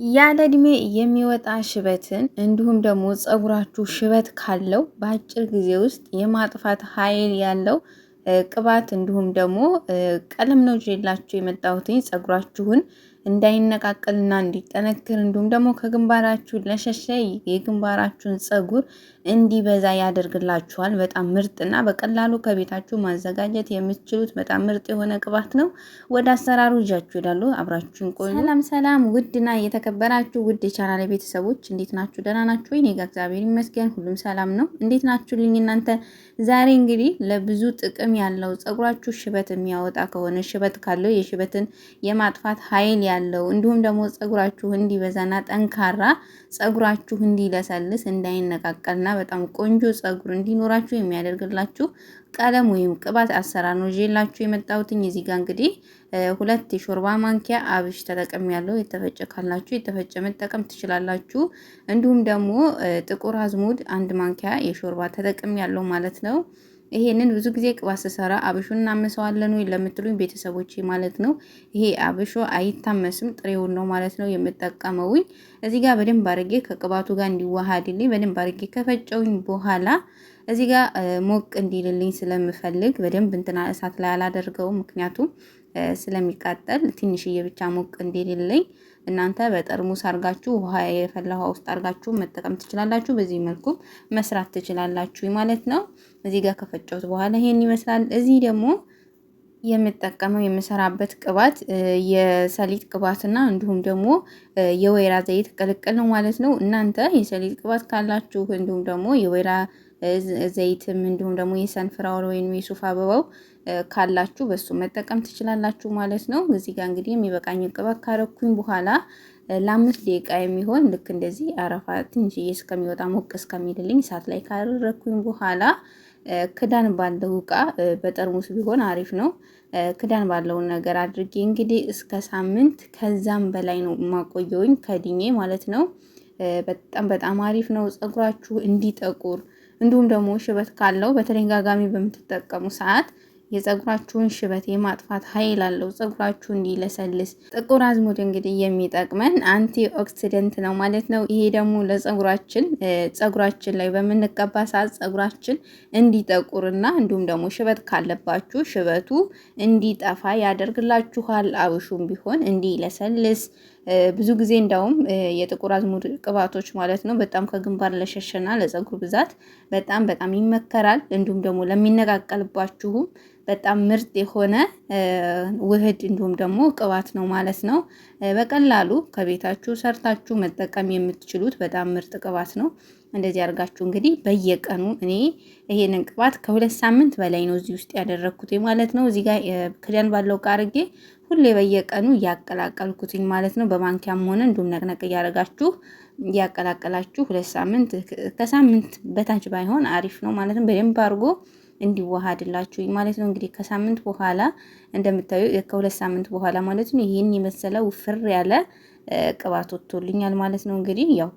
ያለ እድሜ የሚወጣ ሽበትን እንዲሁም ደግሞ ፀጉራችሁ ሽበት ካለው በአጭር ጊዜ ውስጥ የማጥፋት ኃይል ያለው ቅባት እንዲሁም ደግሞ ቀለም ነው ይዤላችሁ የመጣሁትኝ ፀጉራችሁን እንዳይነቃቀልና እንዲጠነክር እንዲሁም ደግሞ ከግንባራችሁ ለሸሸ የግንባራችሁን ፀጉር እንዲበዛ ያደርግላችኋል። በጣም ምርጥና በቀላሉ ከቤታችሁ ማዘጋጀት የምትችሉት በጣም ምርጥ የሆነ ቅባት ነው። ወደ አሰራሩ ይዣችሁ ይላሉ። አብራችሁን ቆዩ። ሰላም ሰላም! ውድና የተከበራችሁ ውድ የቻናሌ ቤተሰቦች እንዴት ናችሁ? ደህና ናችሁ? እኔ ጋር እግዚአብሔር ይመስገን ሁሉም ሰላም ነው። እንዴት ናችሁልኝ እናንተ? ዛሬ እንግዲህ ለብዙ ጥቅም ያለው ፀጉራችሁ ሽበት የሚያወጣ ከሆነ ሽበት ካለው የሽበትን የማጥፋት ኃይል ያለው እንዲሁም ደግሞ ፀጉራችሁ እንዲበዛና ጠንካራ ፀጉራችሁ እንዲለሰልስ እንዳይነቃቀልና በጣም ቆንጆ ፀጉር እንዲኖራችሁ የሚያደርግላችሁ ቀለም ወይም ቅባት አሰራር ነው ይዤላችሁ የመጣሁትኝ። እዚህ ጋር እንግዲህ 2 የሾርባ ማንኪያ አብሽ ተጠቅም ያለው የተፈጨ ካላችሁ የተፈጨ መጠቀም ትችላላችሁ። እንዲሁም ደግሞ ጥቁር አዝሙድ 1 ማንኪያ የሾርባ ተጠቅም ያለው ማለት ነው። ይሄንን ብዙ ጊዜ ቅባት ስሰራ አብሹን እናመሰዋለን ወይ ለምትሉኝ ቤተሰቦች ማለት ነው። ይሄ አብሾ አይታመስም ጥሬውን ነው ማለት ነው የምጠቀመው። እዚህ ጋር በደንብ አድርጌ ከቅባቱ ጋር እንዲዋሃድልኝ በደንብ አድርጌ ከፈጨውኝ በኋላ እዚህ ጋር ሞቅ እንዲልልኝ ስለምፈልግ በደንብ እንትና እሳት ላይ አላደርገውም፣ ምክንያቱም ስለሚቃጠል ትንሽዬ ብቻ ሞቅ እንዲልልኝ እናንተ በጠርሙስ አርጋችሁ ውሃ የፈላ ውሃ ውስጥ አርጋችሁ መጠቀም ትችላላችሁ። በዚህ መልኩ መስራት ትችላላችሁ ማለት ነው። እዚህ ጋር ከፈጨሁት በኋላ ይሄን ይመስላል። እዚህ ደግሞ የምጠቀመው የምሰራበት ቅባት የሰሊጥ ቅባትና እንዲሁም ደግሞ የወይራ ዘይት ቅልቅል ነው ማለት ነው። እናንተ የሰሊጥ ቅባት ካላችሁ እንዲሁም ደግሞ የወይራ ዘይትም እንዲሁም ደግሞ የሰንፍራወር ወይም የሱፍ አበባው ካላችሁ በሱ መጠቀም ትችላላችሁ ማለት ነው። እዚህ ጋር እንግዲህ የሚበቃኝ ቅባት ካረኩኝ በኋላ ለ5 ደቂቃ የሚሆን ልክ እንደዚህ አረፋ ትንሽዬ እስከሚወጣ ሞቅ እስከሚልልኝ እሳት ላይ ካደረኩኝ በኋላ ክዳን ባለው እቃ በጠርሙስ ቢሆን አሪፍ ነው። ክዳን ባለው ነገር አድርጌ እንግዲህ እስከ ሳምንት ከዛም በላይ ነው ማቆየውኝ ከድኜ ማለት ነው። በጣም አሪፍ ነው ፀጉራችሁ እንዲጠቁር እንዲሁም ደግሞ ሽበት ካለው በተደጋጋሚ በምትጠቀሙ ሰዓት የፀጉራችሁን ሽበት የማጥፋት ኃይል አለው። ፀጉራችሁ እንዲለሰልስ ጥቁር አዝሙድ እንግዲህ የሚጠቅመን አንቲ ኦክሲደንት ነው ማለት ነው። ይሄ ደግሞ ፀጉራችን ላይ በምንቀባ ሰዓት ፀጉራችን እንዲጠቁርና እንዲሁም ደግሞ ሽበት ካለባችሁ ሽበቱ እንዲጠፋ ያደርግላችኋል። አብሹም ቢሆን እንዲለሰልስ ብዙ ጊዜ እንዳውም የጥቁር አዝሙድ ቅባቶች ማለት ነው በጣም ከግንባር ለሸሸና ለፀጉር ብዛት በጣም ይመከራል። እንዲሁም ደግሞ ለሚነቃቀልባችሁም በጣም ምርጥ የሆነ ውህድ እንዲሁም ደግሞ ቅባት ነው ማለት ነው። በቀላሉ ከቤታችሁ ሰርታችሁ መጠቀም የምትችሉት በጣም ምርጥ ቅባት ነው። እንደዚህ አድርጋችሁ እንግዲህ በየቀኑ እኔ ይሄንን ቅባት ከ2 ሳምንት በላይ ነው እዚህ ውስጥ ያደረኩት ማለት ነው። እዚህ ጋር ክዳን ባለው ዕቃ አድርጌ ሁሌ በየቀኑ እያቀላቀልኩትኝ ማለት ነው። በማንኪያም ሆነ እንዲሁም ነቅነቅ እያደረጋችሁ እያቀላቀላችሁ 2 ሳምንት ከሳምንት በታች ባይሆን አሪፍ ነው ማለት ነው። በደንብ አድርጎ እንዲዋሃድላችሁ ማለት ነው። እንግዲህ ከሳምንት በኋላ እንደምታዩ ከ2 ሳምንት በኋላ ማለት ነው ይሄን የመሰለ ውፍር ያለ ቅባት ወጥቶልኛል ማለት ነው። እንግዲህ ያው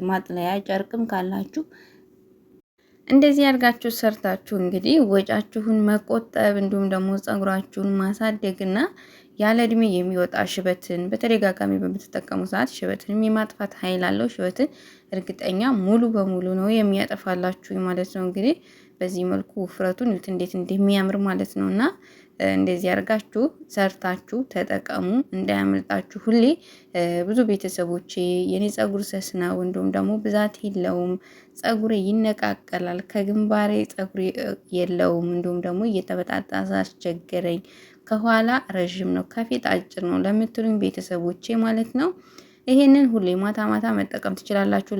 ማጥለያ ጨርቅም ካላችሁ እንደዚህ አድርጋችሁ ሰርታችሁ እንግዲህ ወጫችሁን መቆጠብ እንዲሁም ደግሞ ፀጉራችሁን ማሳደግና ያለ እድሜ የሚወጣ ሽበትን በተደጋጋሚ በምትጠቀሙ ሰዓት ሽበትን የማጥፋት ኃይል አለው። ሽበትን እርግጠኛ ሙሉ በሙሉ ነው የሚያጠፋላችሁ ማለት ነው። እንግዲህ በዚህ መልኩ ውፍረቱን እንዴት እንደሚያምር ማለት ነውና እንደዚህ አድርጋችሁ ሰርታችሁ ተጠቀሙ፣ እንዳያመልጣችሁ። ሁሌ ብዙ ቤተሰቦቼ የኔ ፀጉር ሰስ ነው እንዲሁም ደግሞ ብዛት የለውም፣ ፀጉሬ ይነቃቀላል፣ ከግንባሬ ፀጉሬ የለውም፣ እንዲሁም ደግሞ እየተበጣጠሰ አስቸገረኝ፣ ከኋላ ረዥም ነው ከፊት አጭር ነው ለምትሉኝ ቤተሰቦቼ ማለት ነው ይሄንን ሁሌ ማታ ማታ መጠቀም ትችላላችሁ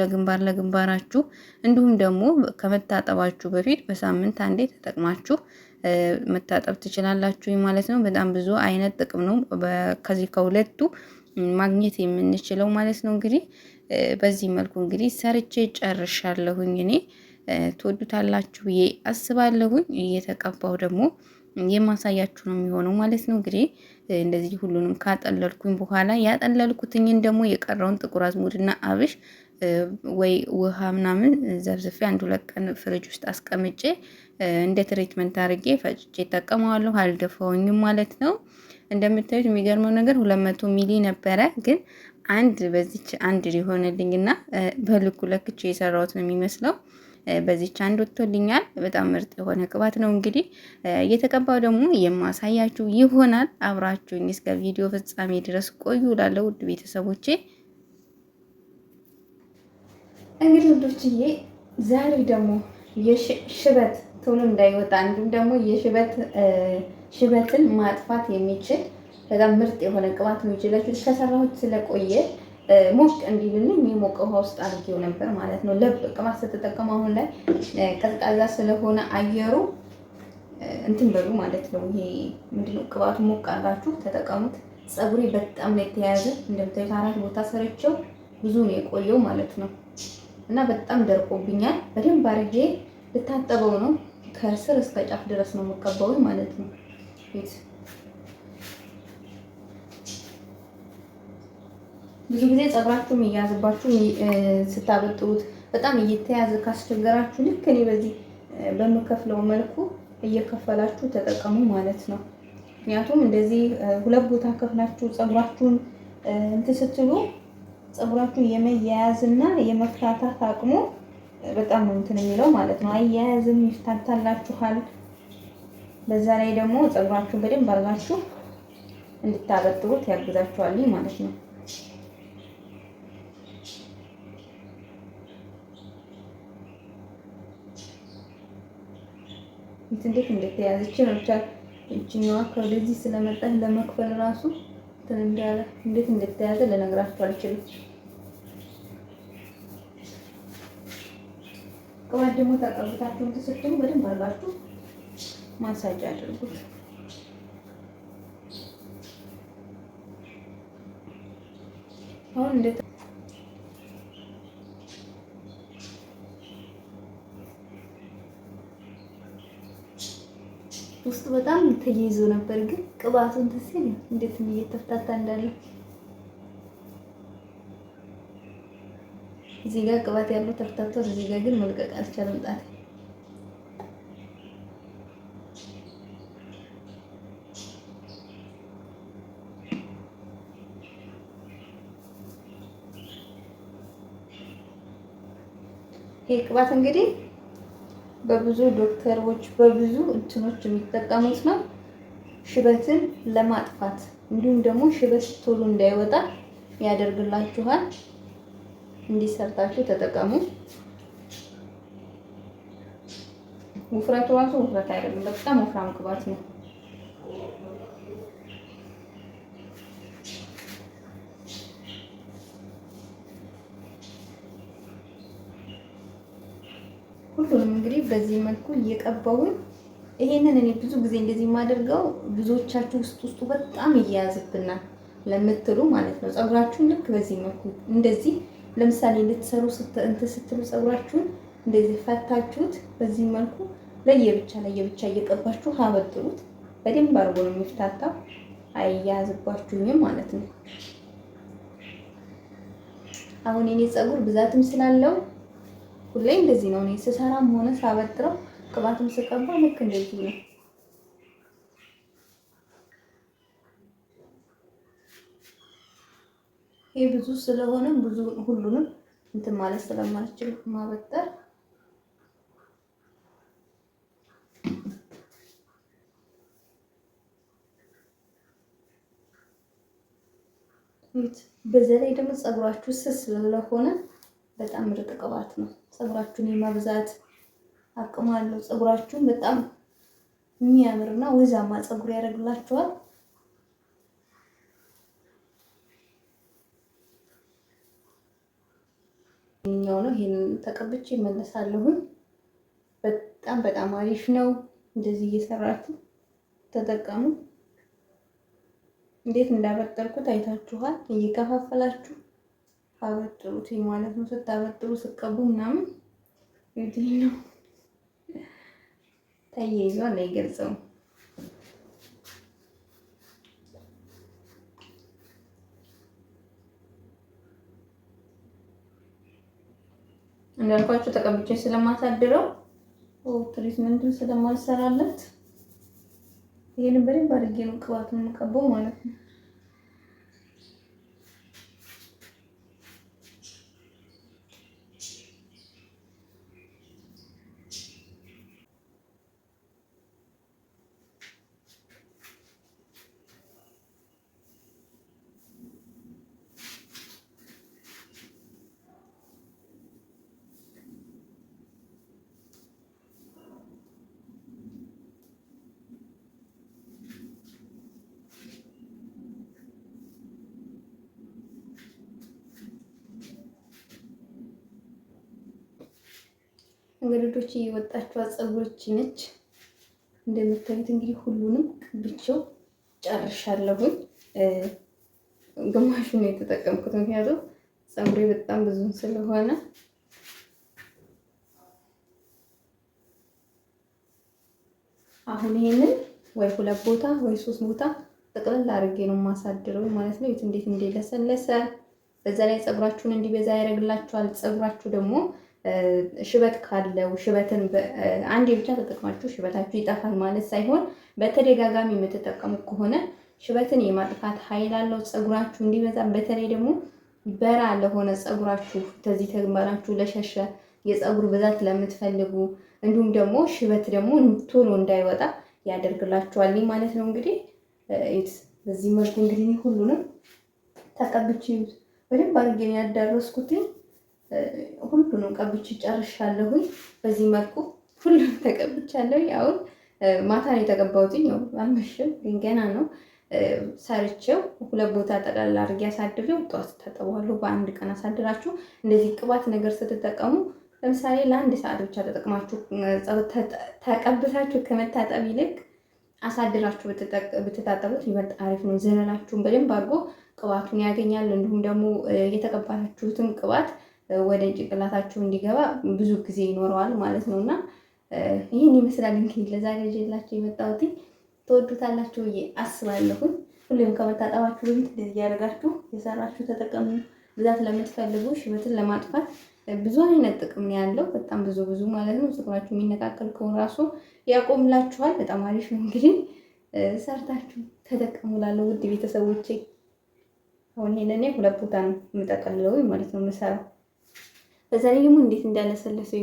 ለግንባራችሁ። እንዲሁም ደግሞ ከመታጠባችሁ በፊት በሳምንት አንዴ ተጠቅማችሁ መታጠብ ትችላላችሁ ማለት ነው። በጣም ብዙ አይነት ጥቅም ነው ከዚህ ከሁለቱ ማግኘት የምንችለው ማለት ነው። እንግዲህ በዚህ መልኩ እንግዲህ ሰርቼ ጨርሻለሁኝ። እኔ ትወዱታላችሁ ብዬ አስባለሁኝ። እየተቀባው ደግሞ የማሳያችሁ ነው የሚሆነው ማለት ነው። እንግዲህ እንደዚህ ሁሉንም ካጠለልኩኝ በኋላ ያጠለልኩትኝን ደግሞ የቀረውን ጥቁር አዝሙድና አብሽ ወይ ውሃ ምናምን ዘብዝፌ 1-2 ቀን ፍሪጅ ውስጥ አስቀምጬ እንደ ትሪትመንት አድርጌ ፈጭቼ ተጠቀመዋለሁ። አልደፋውኝም ማለት ነው። እንደምታዩት የሚገርመው ነገር 200 ሚሊ ነበረ፣ ግን አንድ በዚች አንድ ሊሆንልኝና በልኩ ለክቼ የሰራሁት ነው የሚመስለው። በዚች አንድ ወጥቶልኛል። በጣም ምርጥ የሆነ ቅባት ነው። እንግዲህ እየተቀባው ደግሞ የማሳያችሁ ይሆናል። አብራችሁኝ እስከ ቪዲዮ ፍጻሜ ድረስ ቆዩ። ላለው ውድ ቤተሰቦቼ እንግዲህ ውዶችዬ ዛሬ ደግሞ የሽበት ቶሎ እንዳይወጣ እንዲሁም ደግሞ ሽበትን ማጥፋት የሚችል በጣም ምርጥ የሆነ ቅባት ነው ይችላችሁ። ከሰራሁት ስለቆየ ሞቅ እንዲልልኝ የሞቀ ውሃ ውስጥ አድርጌው ነበር ማለት ነው። ለብ ቅባት ስትጠቀሙ አሁን ላይ ቀዝቃዛ ስለሆነ አየሩ እንትን በሉ ማለት ነው። ይሄ ምንድነው ቅባቱ ሞቅ አድርጋችሁ ተጠቀሙት። ፀጉሬ በጣም ነው የተያዘ። እንደምታዩት 4 ቦታ ሰርቼው ብዙ ነው የቆየው ማለት ነው። እና በጣም ደርቆብኛል። በደንብ አድርጌ ልታጠበው ነው። ከስር እስከ ጫፍ ድረስ ነው የምቀባው ማለት ነው። ብዙ ጊዜ ፀጉራችሁ የሚያዝባችሁ ስታበጥሩት በጣም እየተያዘ ካስቸገራችሁ ልክ እኔ በዚህ በምከፍለው መልኩ እየከፈላችሁ ተጠቀሙ ማለት ነው። ምክንያቱም እንደዚህ 2 ቦታ ከፍላችሁ ፀጉራችሁን እንትን ስትሉ ፀጉራችሁ የመያያዝና የመፍታታት አቅሙ በጣም ነው እንትን የሚለው ማለት ነው። አያያዝም ይፍታታላችኋል። በዛ ላይ ደግሞ ፀጉራችሁን በደንብ አድርጋችሁ እንድታበጥሩት ያግዛችኋል ማለት ነው። እንዴት እንደተያዘች ነው ብቻ እቺኛዋ ከወደዚህ ስለመጣች ለመክፈል ራሱ እንዳለ እንዴት እንደተያዘ ልነግራችሁ አልችልም። ቅባት ደግሞ ተቀብታችሁ ተሰጥቶ በደንብ አድርጋችሁ ማሳጅ አድርጉት። አሁን እንዴት ውስጥ በጣም ተይዞ ነበር፣ ግን ቅባቱን ተሰለ እንዴት እየተፍታታ እንዳለ እዚህ ጋር ቅባት ያለው ተፍታቶ እዚህ ጋር ግን መልቀቅ አልቻለም። ጣት ይሄ ቅባት እንግዲህ በብዙ ዶክተሮች በብዙ እንትኖች የሚጠቀሙት ነው። ሽበትን ለማጥፋት እንዲሁም ደግሞ ሽበት ቶሎ እንዳይወጣ ያደርግላችኋል። እንዲሰርታችሁ ተጠቀሙ። ውፍረቱ ራሱ ውፍረት አይደለም፣ በጣም ወፍራም ቅባት ነው። ሁሉንም እንግዲህ በዚህ መልኩ እየቀባሁኝ ይሄንን እኔ ብዙ ጊዜ እንደዚህ የማደርገው ብዙዎቻችሁ ውስጡ በጣም እያያዝብናል ለምትሉ ማለት ነው። ፀጉራችሁን ልክ በዚህ መልኩ እንደዚህ ለምሳሌ ልትሰሩ ስትሉ ፀጉራችሁን እንደዚህ ፈታችሁት በዚህ መልኩ ለየብቻ እየቀባችሁ አበጥሩት። በደንብ አድርጎ ነው የሚፍታታው፣ አይያዝባችሁኝም ማለት ነው። አሁን የኔ ፀጉር ብዛትም ስላለው ሁሌ እንደዚህ ነው። እኔ ስሰራም ሆነ ሳበጥረው ቅባትም ስቀባ ልክ እንደዚህ ነው። ይሄ ብዙ ስለሆነ ብዙ ሁሉንም እንትን ማለት ስለማልችል ማበጠር በዛ ላይ ደግሞ ፀጉራችሁ ስስ ስለሆነ በጣም ምርጥ ቅባት ነው። ፀጉራችሁን የማብዛት አቅም አለው። ፀጉራችሁን በጣም የሚያምርና ወዛማ ፀጉር ያደርግላችኋል። ይሄኛው ነው። ይሄንን ተቀብቼ እመለሳለሁ። በጣም አሪፍ ነው። እንደዚህ እየሰራችሁ ተጠቀሙ። እንዴት እንዳበጠርኩት አይታችኋል። እየከፋፈላችሁ አበጥሩት ማለት ነው። ስታበጥሩ ስቀቡ ምናምን ይሄኛው ተያይዟል፣ አይገልጸውም። እንዳልኳችሁ ተቀብቼ ስለማሳድረው ትሪትመንቱን ስለማልሰራለት ይሄንን በደንብ አድርጌ ነው ቅባቱን የምቀባው ማለት ነው። እንግዲህ የወጣችው ፀጉሮች ነች። እንደምታዩት እንግዲህ ሁሉንም ቀብቼው ጨርሻለሁኝ። ግማሹን ነው የተጠቀምኩት፣ ምክንያቱም ፀጉሬ በጣም ብዙ ስለሆነ። አሁን ይሄንን ወይ 2 ቦታ ወይ 3 ቦታ ጠቅልል አድርጌ ነው የማሳድረው ማለት ነው። እንዴት እንደለሰለሰ በዛ ላይ ፀጉራችሁን እንዲበዛ ያደርግላችኋል። ፀጉራችሁ ደግሞ ሽበት ካለው ሽበትን አንዴ ብቻ ተጠቅማችሁ ሽበታችሁ ይጠፋል ማለት ሳይሆን በተደጋጋሚ የምትጠቀሙ ከሆነ ሽበትን የማጥፋት ኃይል አለው ፀጉራችሁ እንዲበዛ። በተለይ ደግሞ በራ ለሆነ ፀጉራችሁ ከዚህ ተግባራችሁ ለሸሸ የፀጉር ብዛት ለምትፈልጉ እንዲሁም ደግሞ ሽበት ደግሞ ቶሎ እንዳይወጣ ያደርግላችኋል ማለት ነው። እንግዲህ በዚህ መልኩ እንግዲህ ሁሉንም ተቀብቼ በደንብ አድርጌ ያዳረስኩትኝ ሁሉንም ቀብቼ ጨርሻለሁኝ። በዚህ መልኩ ሁሉንም ተቀብቻለሁ። አሁን ማታ ነው የተቀባሁት፣ ያው አልመሸም ግን ገና ነው። ሰርቼው 2 ቦታ ጠቅላላ አድርጌ አሳድሬው ጠዋት ታጠበዋለሁ። በአንድ ቀን አሳድራችሁ እንደዚህ ቅባት ነገር ስትጠቀሙ ለምሳሌ ለ1 ሰዓት ብቻ ተጠቅማችሁ ተቀብታችሁ ከመታጠብ ይልቅ አሳድራችሁ ብትታጠቡት ይበልጥ አሪፍ ነው። ዘለላችሁን በደንብ አድርጎ ቅባቱን ያገኛል። እንዲሁም ደግሞ የተቀባታችሁትን ቅባት ወደ ጭንቅላታችሁ እንዲገባ ብዙ ጊዜ ይኖረዋል ማለት ነውና ይህን ይመስላል እንግዲህ ለዛሬ ይዤላችሁ የመጣሁት። ተወዱታላችሁ ብዬ አስባለሁ። ሁሌም ከመታጠባችሁ በፊት እንደዚህ ያደርጋችሁ የሰራችሁ ተጠቀሙ። ብዛት ለምትፈልጉ ሽበትን ለማጥፋት ብዙ አይነት ጥቅም ነው ያለው። በጣም ብዙ ማለት ነው። ፀጉራችሁ የሚነቃቀል ከሆነ ራሱ ያቆምላችኋል። በጣም አሪፍ ነው። እንግዲህ ሰርታችሁ ተጠቀሙ እላለሁ ውድ ቤተሰቦቼ። አሁን ይሄንን 2 ቦታ ነው የምጠቀልለው ማለት ነው የምሰራው። በዛ ላይ ደግሞ እንዴት እንዳለሰለሰው